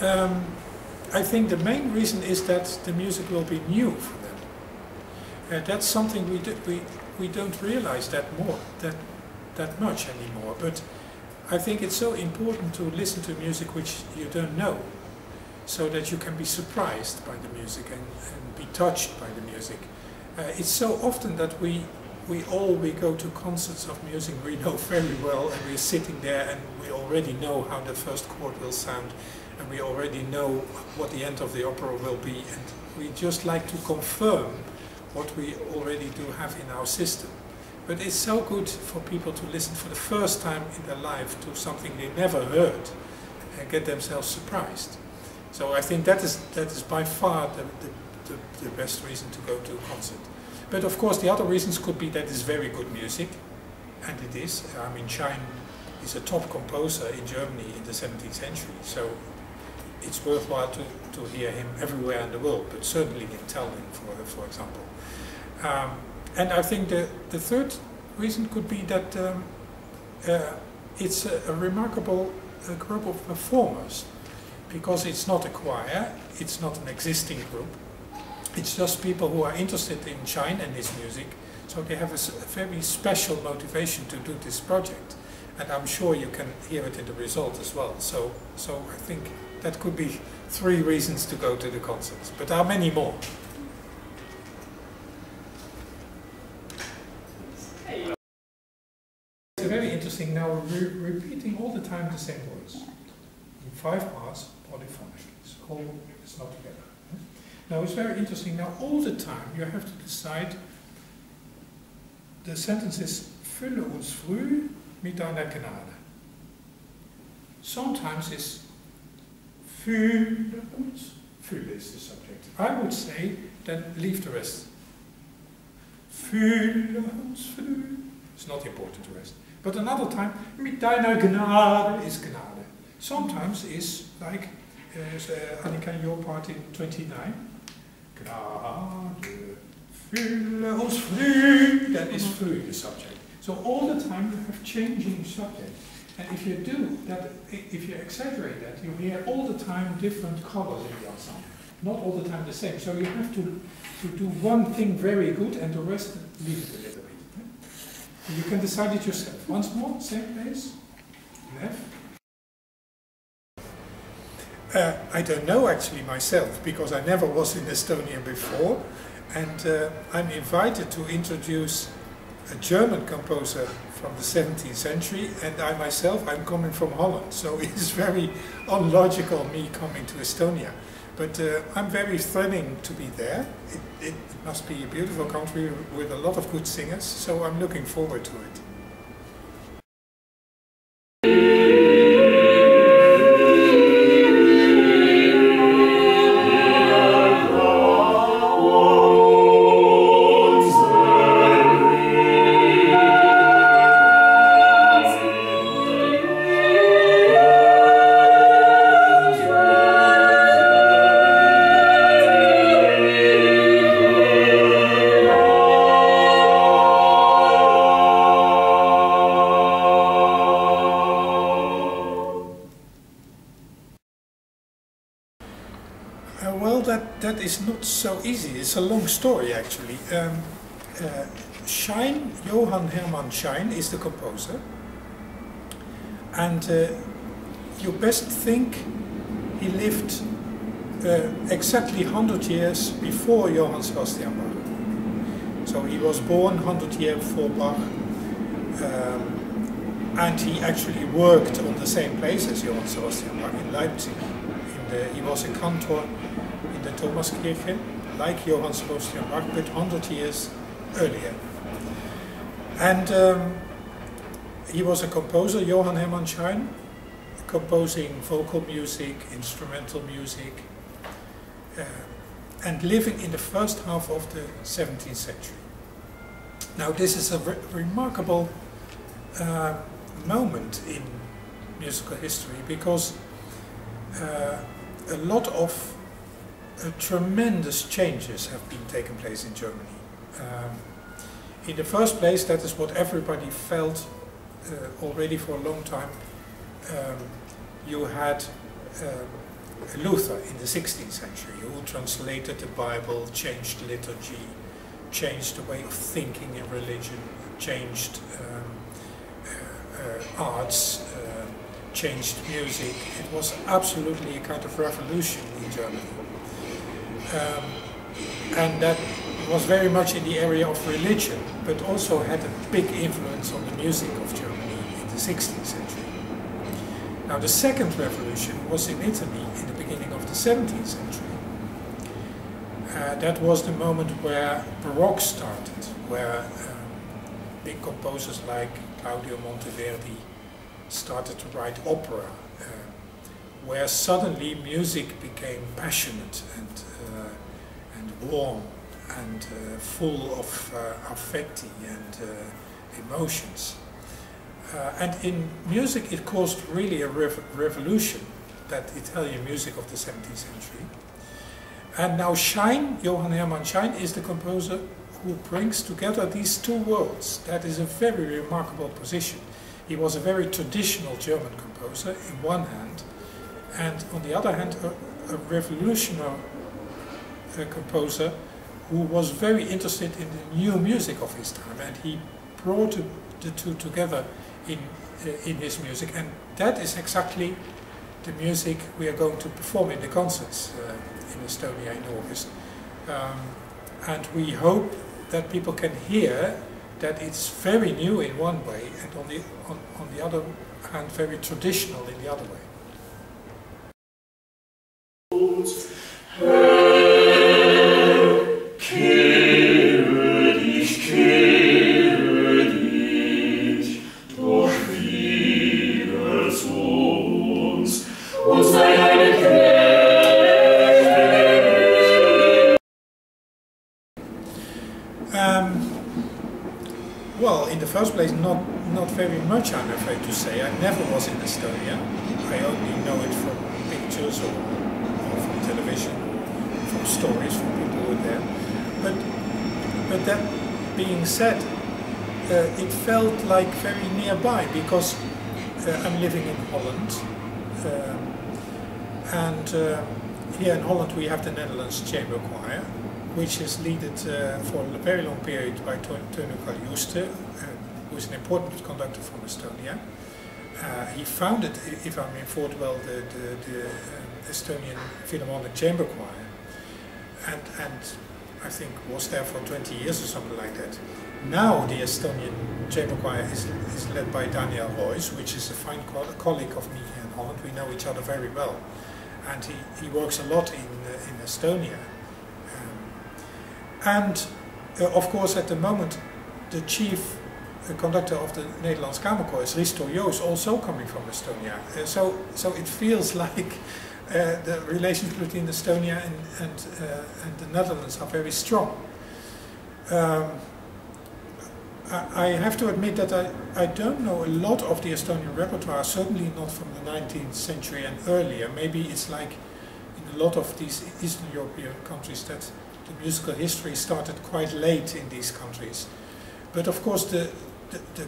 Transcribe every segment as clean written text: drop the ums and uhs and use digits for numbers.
I think the main reason is that the music will be new for them. That's something we don't realize that much anymore. But I think it's so important to listen to music which you don't know, so that you can be surprised by the music and be touched by the music. It's so often that we go to concerts of music we know very well, and we're sitting there and we already know how the first chord will sound, and we already know what the end of the opera will be, and we just like to confirm what we already do have in our system. But it's so good for people to listen for the first time in their life to something they never heard and get themselves surprised. So I think that is by far the best reason to go to a concert. But of course the other reasons could be that it's very good music, and it is. I mean, Schein is a top composer in Germany in the 17th century, so it's worthwhile to hear him everywhere in the world, but certainly in Tallinn, for example. And I think the third reason could be that it's a remarkable group of performers, because it's not a choir, it's not an existing group, it's just people who are interested in Schein and his music, so they have a very special motivation to do this project, and I'm sure you can hear it in the result as well. So I think that could be 3 reasons to go to the concerts, but there are many more. It's very interesting now, repeating all the time the same words in 5 parts, polyphonically. It's not together. Now it's very interesting. Now all the time you have to decide. The sentence is "Fülle uns früh mit deiner Gnade." Sometimes it's "Fülle uns." Fülle is the subject. I would say then leave the rest. Fülle uns früh. It's not important to rest. But another time, mit deiner Gnade is Gnade. Sometimes it's like Annika, your part in 29. Gnade, fülle uns früh. That is früh, the subject. So all the time you have changing subject. And if you do that, if you exaggerate that, you hear all the time different colors in the ensemble. Not all the time the same. So you have to do one thing very good and the rest leave it a little bit. You can decide it yourself. Once more, same place. Left. I don't know actually myself, because I never was in Estonia before, and I'm invited to introduce a German composer from the 17th century, and I myself, I'm coming from Holland, so it's very unlogical me coming to Estonia. But I'm very thrilling to be there. It must be a beautiful country with a lot of good singers, so I'm looking forward to it. That is not so easy. It's a long story actually. Schein, Johann Hermann Schein, is the composer, and you best think he lived exactly 100 years before Johann Sebastian Bach. So he was born 100 years before Bach, and he actually worked on the same place as Johann Sebastian Bach in Leipzig. He was a cantor in the Thomaskirche, like Johann Sebastian Bach, but 100 years earlier. And he was a composer, Johann Hermann Schein, composing vocal music, instrumental music, and living in the first half of the 17th century. Now this is a remarkable moment in musical history, because a lot of tremendous changes have been taking place in Germany. In the first place, that is what everybody felt already for a long time. You had Luther in the 16th century, who translated the Bible, changed liturgy, changed the way of thinking in religion, changed arts, changed music. It was absolutely a kind of revolution in Germany. And that was very much in the area of religion, but also had a big influence on the music of Germany in the 16th century. Now the second revolution was in Italy in the beginning of the 17th century. That was the moment where Baroque started, where big composers like Claudio Monteverdi started to write opera, where suddenly music became passionate and warm and full of affetti and emotions. And in music it caused really a revolution, that Italian music of the 17th century. And now Schein, Johann Hermann Schein, is the composer who brings together these two worlds. That is a very remarkable position. He was a very traditional German composer in one hand, and on the other hand a revolutionary composer who was very interested in the new music of his time, and he brought the two together in his music, and that is exactly the music we are going to perform in the concerts in Estonia in August. And we hope that people can hear that it's very new in one way, and on the other hand very traditional in the other way. Well, in the first place, not very much, I'm afraid to say. I never was in Estonia. I only know it from pictures or from television, or from stories from people who were there. But that being said, it felt like very nearby, because I'm living in Holland, and here in Holland we have the Netherlands Chamber Choir, which is led for a very long period by tenor who is an important conductor from Estonia. He founded, if I'm informed well, the Estonian Philharmonic Chamber Choir, and I think was there for 20 years or something like that. Now the Estonian Chamber Choir is led by Daniel Royce, which is a fine colleague of me here in Holland. We know each other very well, and he works a lot in Estonia. And of course, at the moment, the chief conductor of the Nederlands Kamerkoor is Risto Joos, also coming from Estonia. So it feels like the relations between Estonia and the Netherlands are very strong. I have to admit that I don't know a lot of the Estonian repertoire, certainly not from the 19th century and earlier. Maybe it's like in a lot of these Eastern European countries that the musical history started quite late in these countries. But of course the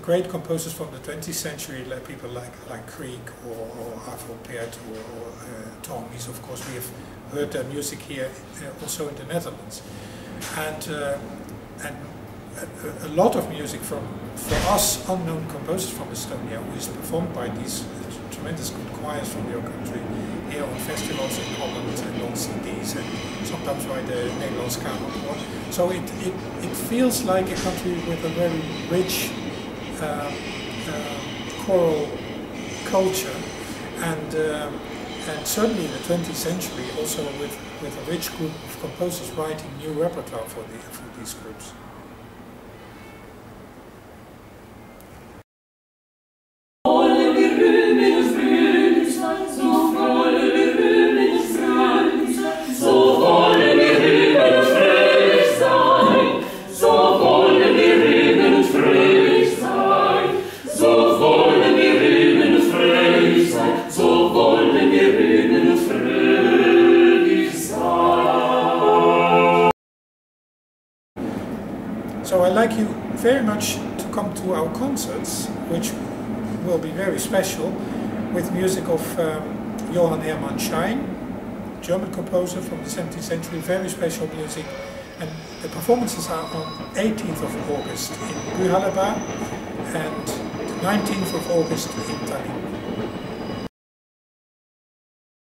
great composers from the 20th century, like people like Grieg or Arvo Pärt or Tomies, of course we have heard their music here also in the Netherlands. And a lot of music for us unknown composers from Estonia, who is performed by these tremendous good choirs from your country, here on festivals in Holland and on CDs, and sometimes by the Nederlands Kamerkoor. So it feels like a country with a very rich choral culture, and certainly in the 20th century also with a rich group of composers writing new repertoire for these groups. So I'd like you very much to come to our concerts, which will be very special, with music of Johann Hermann Schein, German composer from the 17th century, very special music. And the performances are on 18th of August in Pühalepa and the 19th of August in Tallinn.